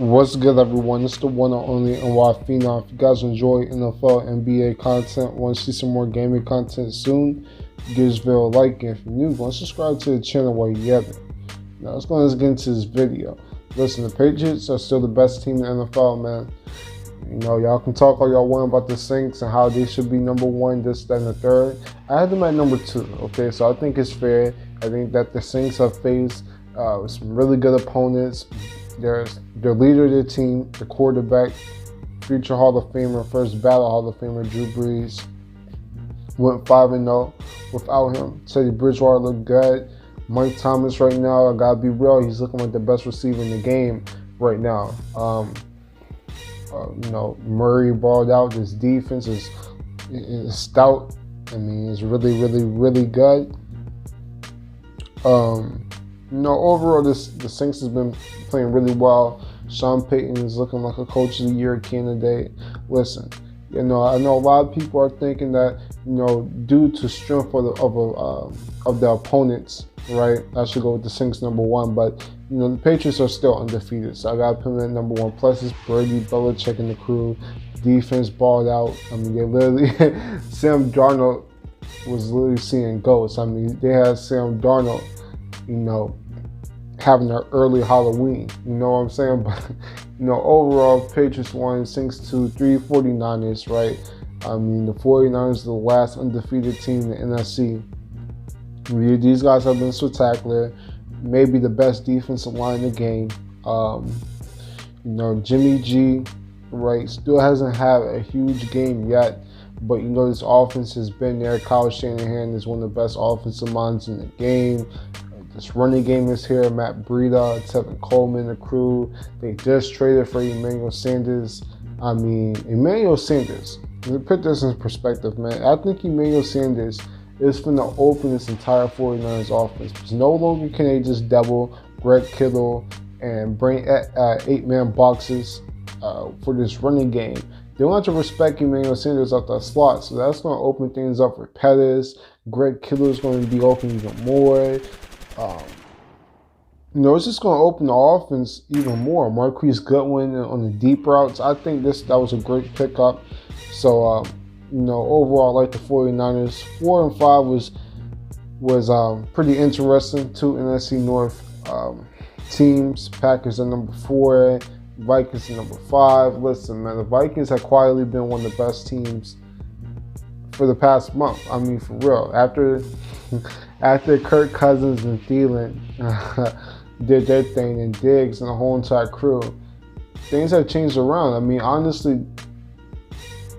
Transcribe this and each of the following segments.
What's good, everyone? It's the one and only NY Phenom. If you guys enjoy NFL, NBA content, want to see some more gaming content soon, give this video a like. And if you're new, go and subscribe to the channel while you're at it. Now, let's get into this video. Listen, the Patriots are still the best team in the NFL, man. You know, y'all can talk all y'all want about the Saints and how they should be number one, this, that, and the third. I had them at number two, okay? So I think it's fair. I think that the Saints have faced some really good opponents. Their leader of their team, the quarterback, future Hall of Famer, first ballot Hall of Famer, Drew Brees, went 5-0 without him. Teddy Bridgewater looked good. Mike Thomas right now, I gotta be real, he's looking like the best receiver in the game right now. You know, Murray balled out. This defense is stout. I mean, it's really good. You know, overall, the Saints has been playing really well. Sean Payton is looking like a Coach of the Year candidate. Listen, you know, I know a lot of people are thinking that, you know, due to strength of the opponents, right, I should go with the Saints number one. But, you know, the Patriots are still undefeated, so I got to put them at number one. Plus, it's Brady, Belichick, and the crew. Defense balled out. I mean, they literally, Sam Darnold was literally seeing ghosts. I mean, they had Sam Darnold, you know, having their early Halloween, you know what I'm saying? But, you know, overall, Patriots won 6-2, 49ers, right? I mean, the 49ers are the last undefeated team in the NFC. These guys have been spectacular. Maybe the best defensive line in the game. You know, Jimmy G, right, still hasn't had a huge game yet. But, you know, this offense has been there. Kyle Shanahan is one of the best offensive minds in the game. This running game is here. Matt Breida, Tevin Coleman, the crew. They just traded for Emmanuel Sanders. I mean, Emmanuel Sanders, let me put this in perspective, man. I think Emmanuel Sanders is going to open this entire 49ers offense. Because no longer can they just double Greg Kittle and bring 8-man boxes for this running game. They want to respect Emmanuel Sanders out that slot, so that's going to open things up for Pettis. Greg Kittle is going to be open even more. You know, it's just going to open the offense even more. Marquise Goodwin on the deep routes. I think that was a great pickup. So, you know, overall, I like the 49ers. 4-5 was pretty interesting. Two NFC North teams. Packers are number 4. Vikings are number 5. Listen, man, the Vikings have quietly been one of the best teams for the past month. I mean, for real. After Kirk Cousins and Thielen did their thing, and Diggs and the whole entire crew, things have changed around. I mean, honestly,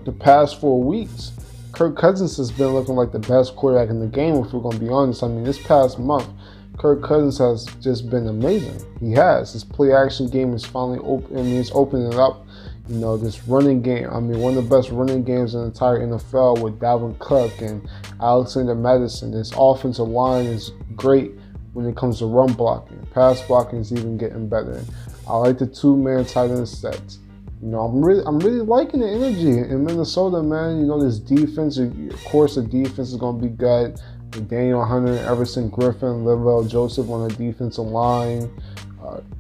the past 4 weeks, Kirk Cousins has been looking like the best quarterback in the game, if we're going to be honest. I mean, this past month, Kirk Cousins has just been amazing. He has. His play-action game is finally open. I mean, it's opening up. You know, this running game, I mean, one of the best running games in the entire NFL with Dalvin Cook and Alexander Madison. This offensive line is great when it comes to run blocking. Pass blocking is even getting better. I like the 2-man tight end sets. You know, I'm really liking the energy in Minnesota, man. You know, this defense, of course, the defense is going to be good. With Daniel Hunter, Everson Griffin, Linval Joseph on the defensive line.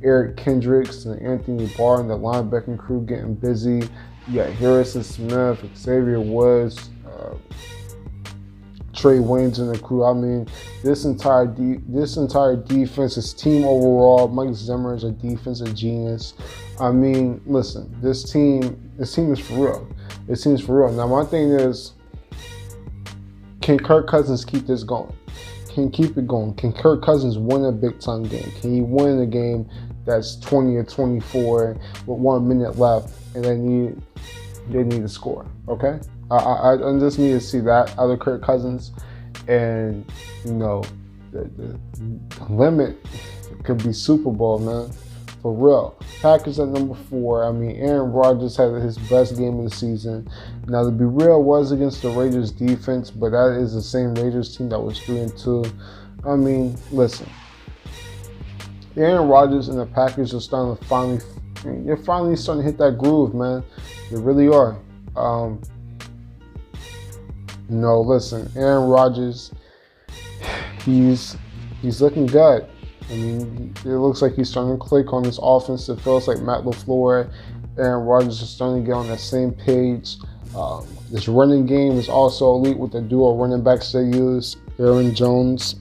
Eric Kendricks and Anthony Barr and the linebacking crew getting busy. You got Harrison Smith, Xavier Woods, Trey Waynes and the crew. I mean, this entire defense, this team overall, Mike Zimmer is a defensive genius. I mean, listen, this team is for real. It seems for real. Now, my thing is, can Kirk Cousins keep this going? Can keep it going? Can Kirk Cousins win a big-time game? Can he win a game that's 20 or 24 with 1 minute left and they need to score? Okay, I just need to see that out of Kirk Cousins, and you know, the limit could be Super Bowl, man. For real. Packers at number 4. I mean, Aaron Rodgers had his best game of the season. Now, to be real, was against the Raiders defense, but that is the same Raiders team that was 3-2. I mean, listen. Aaron Rodgers and the Packers are starting to they're finally starting to hit that groove, man. They really are. You know, listen, Aaron Rodgers, he's looking good. I mean, it looks like he's starting to click on this offense. It feels like Matt LaFleur and Aaron Rodgers are starting to get on that same page. This running game is also elite with the duo running backs they use, Aaron Jones,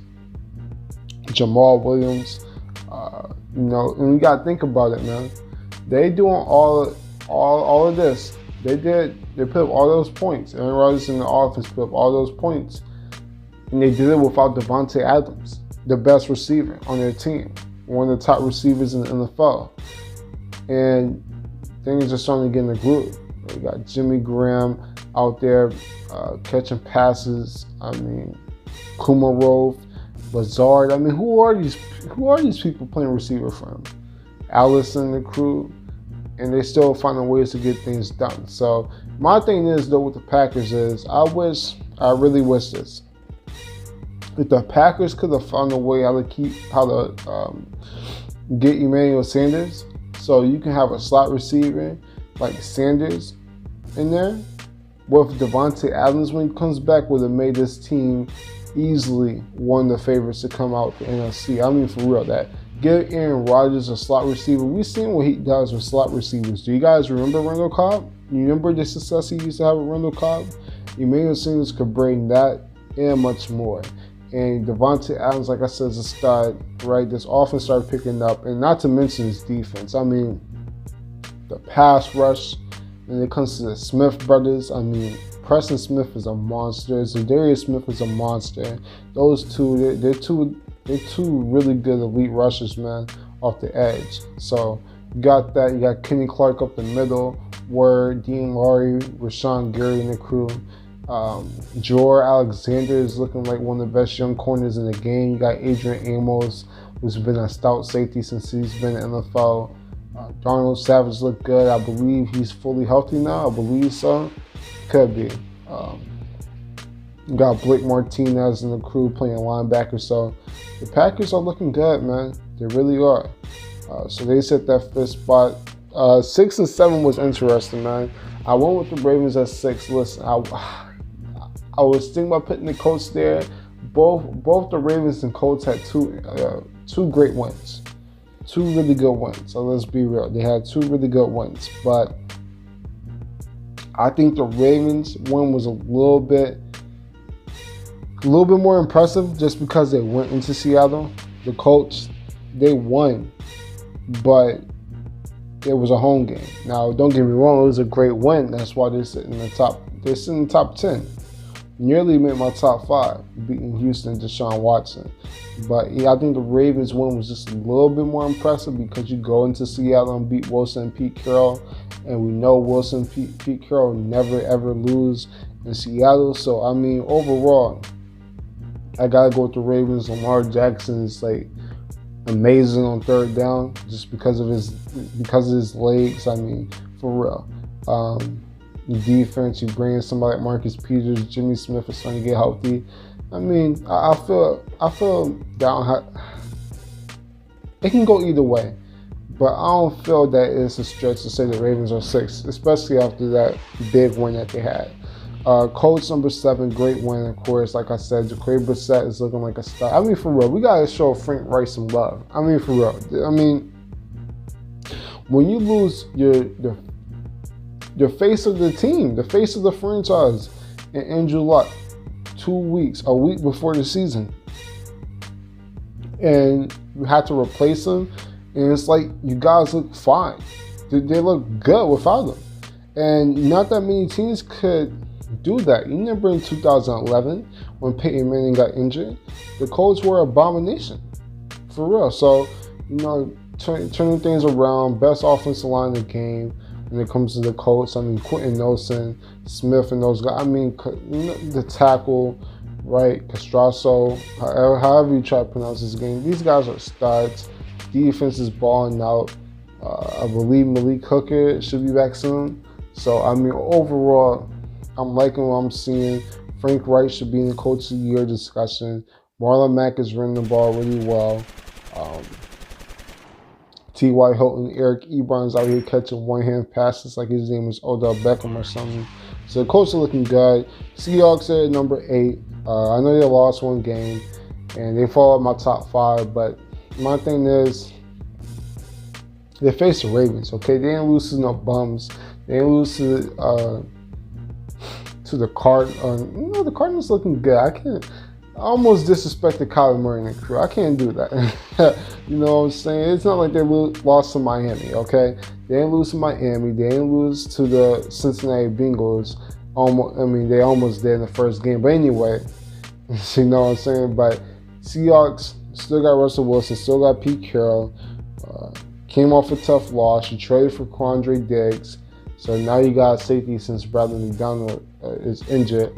Jamal Williams. And you got to think about it, man. They doing all of this. They put up all those points. Aaron Rodgers in the offense put up all those points. And they did it without Devontae Adams, the best receiver on their team, one of the top receivers in the NFL. And things are starting to get in the groove. You got Jimmy Graham out there catching passes. I mean, Kumarov, Lazard. I mean, who are these people playing receiver for him? Allison, the crew, and they still finding ways to get things done. So my thing is though with the Packers is I really wish this. If the Packers could have found a way how to get Emmanuel Sanders, so you can have a slot receiver like Sanders in there, with Devontae Adams when he comes back, would have made this team easily one of the favorites to come out the NFC. I mean, for real, that give Aaron Rodgers a slot receiver. We've seen what he does with slot receivers. Do you guys remember Randall Cobb? You remember the success he used to have with Randall Cobb? Emmanuel Sanders could bring that and much more. And Devontae Adams, like I said, is a stud, right? This offense started picking up, and not to mention his defense. I mean, the pass rush, when it comes to the Smith brothers, I mean, Preston Smith is a monster. Zadarius Smith is a monster. Those two, they're two really good elite rushers, man, off the edge. So you got that. You got Kenny Clark up the middle, Ward, Dean Laurie, Rashawn Gary, and the crew. Jor Alexander is looking like one of the best young corners in the game. You got Adrian Amos, who's been a stout safety since he's been in the NFL. Darnold Savage looked good. I believe he's fully healthy now. I believe so. Could be. You got Blake Martinez and the crew playing linebacker. So the Packers are looking good, man. They really are. So they set that fifth spot. 6 and 7 was interesting, man. I went with the Ravens at 6. Listen, I was thinking about putting the Colts there. Both the Ravens and Colts had two great wins. 2 really good wins. So let's be real. They had 2 really good wins. But I think the Ravens win was a little bit more impressive just because they went into Seattle. The Colts, they won, but it was a home game. Now, don't get me wrong, it was a great win. That's why they're sitting in the top. They're sitting in the top 10. Nearly made my top 5, beating Houston, Deshaun Watson. But yeah, I think the Ravens win was just a little bit more impressive because you go into Seattle and beat Wilson and Pete Carroll, and we know Wilson and Pete Carroll never ever lose in Seattle. So I mean, overall, I gotta go with the Ravens. Lamar Jackson is like amazing on third down just because of his legs. I mean, for real. Defense, you bring in somebody like Marcus Peters, Jimmy Smith is starting to get healthy. I mean, I feel down. It can go either way, but I don't feel that it's a stretch to say the Ravens are 6, especially after that big win that they had. Colts number 7, great win, of course. Like I said, Jacoby Brissett is looking like a star. I mean, for real, we gotta show Frank Reich some love. I mean, for real. I mean, when you lose the face of the team, the face of the franchise, and Andrew Luck, a week before the season, and you had to replace him, and it's like you guys look fine. They look good without him, and not that many teams could do that. You remember in 2011 when Peyton Manning got injured, the Colts were an abomination, for real. So turning things around, best offensive line in the game. When it comes to the Colts, I mean, Quentin Nelson, Smith, and those guys. I mean, the tackle, right? Castrasso, however you try to pronounce this game. These guys are studs. Defense is balling out. I believe Malik Hooker should be back soon. So, I mean, overall, I'm liking what I'm seeing. Frank Reich should be in the Coach of the Year discussion. Marlon Mack is running the ball really well. T.Y. Hilton, Eric Ebron's out here catching one-hand passes like his name is Odell Beckham or something. So the Colts are looking good. Seahawks are at number 8. I know they lost one game, and they fall out my top 5, but my thing is, they face the Ravens, okay? They didn't lose to no bums. They didn't lose to the the Cardinals looking good. I almost disrespected Kyler Murray and the crew. I can't do that. You know what I'm saying? It's not like they lost to Miami, okay? They didn't lose to Miami. They didn't lose to the Cincinnati Bengals. They almost did in the first game. But anyway, you know what I'm saying? But Seahawks still got Russell Wilson, still got Pete Carroll. Came off a tough loss. You traded for Quandre Diggs. So now you got safety since Bradley McDonald is injured.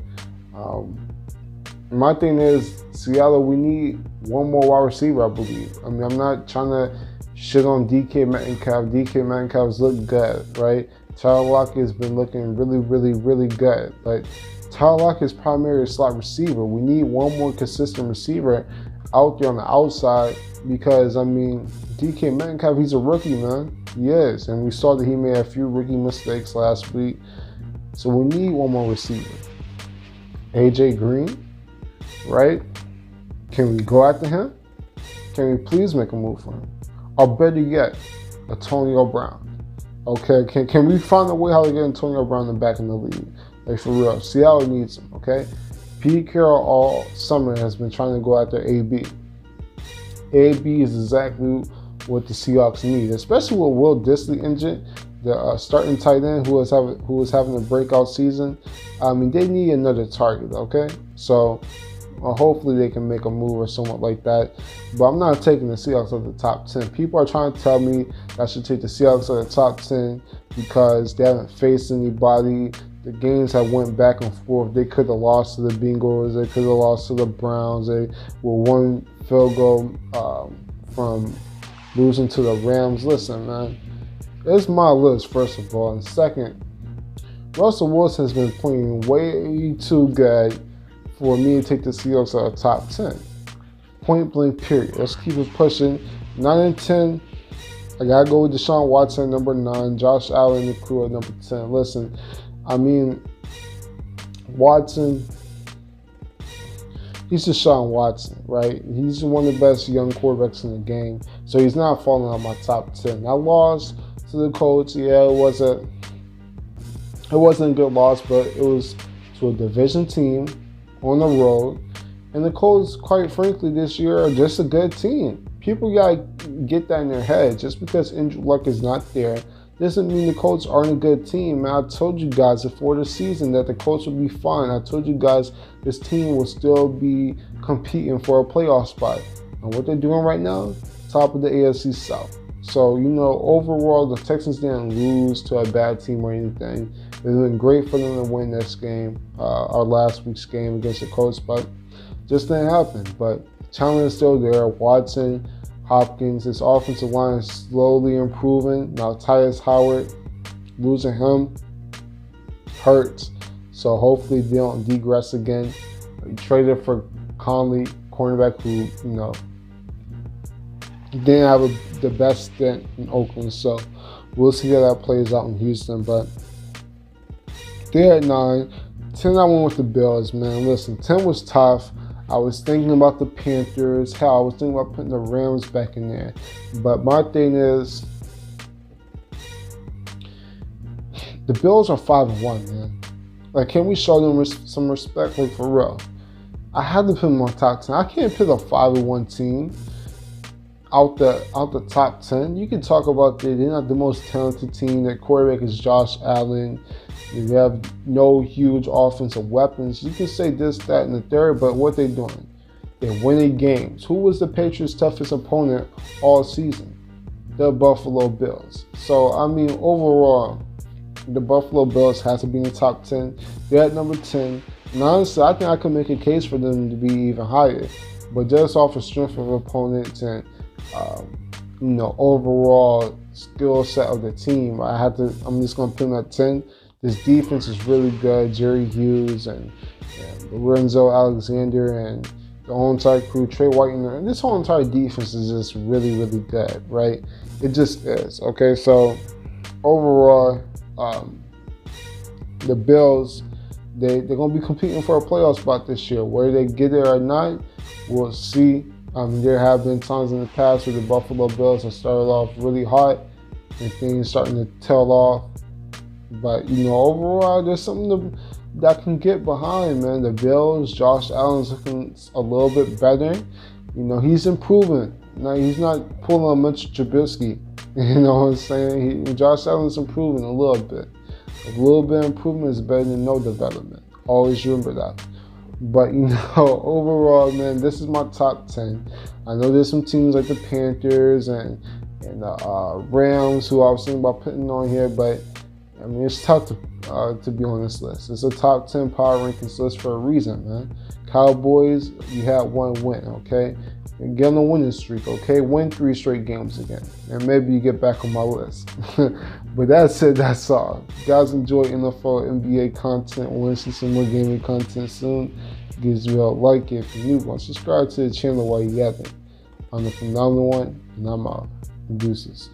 My thing is, Seattle, we need one more wide receiver, I believe. I'm not trying to shit on DK Metcalf. DK Metcalf's looked good, right? Tyler Lockett has been looking really, really, really good. But Tyler Lockett is primarily a slot receiver. We need one more consistent receiver out there on the outside because, DK Metcalf, he's a rookie, man. He is. And we saw that he made a few rookie mistakes last week. So we need one more receiver. AJ Green, right? Can we go after him? Can we please make a move for him? Or better yet, Antonio Brown. Okay, can we find a way how to get Antonio Brown back in the league? Like, for real. Seattle needs him, okay? Pete Carroll all summer has been trying to go after AB. AB is exactly what the Seahawks need, especially with Will Dissly injured, the starting tight end who was having a breakout season. They need another target, okay? So hopefully they can make a move or somewhat like that. But I'm not taking the Seahawks at the top 10. People are trying to tell me that I should take the Seahawks at the top 10 because they haven't faced anybody. The games have went back and forth. They could have lost to the Bengals. They could have lost to the Browns. They were one field goal from losing to the Rams. Listen, man, it's my list, first of all. And second, Russell Wilson has been playing way too good for me to take the Seahawks at the top 10. Point blank, period. Let's keep it pushing. 9 and 10, I got to go with Deshaun Watson, number 9. Josh Allen, the crew at number 10. Listen, Watson, he's Deshaun Watson, right? He's one of the best young quarterbacks in the game. So he's not falling out my top 10. I lost to the Colts. Yeah, it wasn't a good loss, but it was to a division team on the road. And the Colts, quite frankly, this year are just a good team. People got to get that in their head. Just because injury luck is not there doesn't mean the Colts aren't a good team. Man, I told you guys before the season that the Colts would be fine. I told you guys this team will still be competing for a playoff spot. And what they're doing right now, top of the AFC South. So, overall, the Texans didn't lose to a bad team or anything. It's been great for them to win this game, our last week's game against the Colts, but just didn't happen. But talent is still there. Watson, Hopkins, his offensive line is slowly improving. Now Tyus Howard, losing him hurts. So hopefully they don't degress again. He traded for Conley, cornerback who, didn't have the best stint in Oakland. So we'll see how that plays out in Houston. But they're at 9. 10, I went with the Bills, man. Listen, 10 was tough. I was thinking about the Panthers. Hell, I was thinking about putting the Rams back in there. But my thing is, the Bills are 5-1, man. Like, can we show them some respect? Like, for real. I had to put them on top 10. I can't put a 5-1 team out the top 10. You can talk about they're not the most talented team. Their quarterback is Josh Allen. They have no huge offensive weapons. You can say this, that, and the third, but what they're doing? They're winning games. Who was the Patriots' toughest opponent all season? The Buffalo Bills. So, overall, the Buffalo Bills has to be in the top 10. They're at number 10. And honestly, I think I could make a case for them to be even higher. But just off the strength of opponents and, overall skill set of the team, I'm just going to put them at 10. This defense is really good. Jerry Hughes and Lorenzo Alexander and the whole entire crew, Trey Whiten, and this whole entire defense is just really, really good, right? It just is. Okay, so overall, the Bills, they're going to be competing for a playoff spot this year. Where they get there or not, we'll see. There have been times in the past where the Buffalo Bills have started off really hot and things starting to tail off. But, overall, there's something that can get behind, man. The Bills, Josh Allen's looking a little bit better. He's improving. Now, he's not pulling a Mitch Trubisky. You know what I'm saying? Josh Allen's improving a little bit. A little bit of improvement is better than no development. Always remember that. But, overall, man, this is my top 10. I know there's some teams like the Panthers and the Rams who I was thinking about putting on here, but, it's tough to be on this list. It's a top 10 power rankings list for a reason, man. Cowboys, you had one win, okay? And get on a winning streak, okay? Win 3 straight games again, and maybe you get back on my list. But that's it. That's all. If you guys enjoy NFL, NBA content, want to see some more gaming content soon, gives you a like if you're new. Subscribe to the channel while you got it. I'm the phenomenal one, and I'm out. Deuces.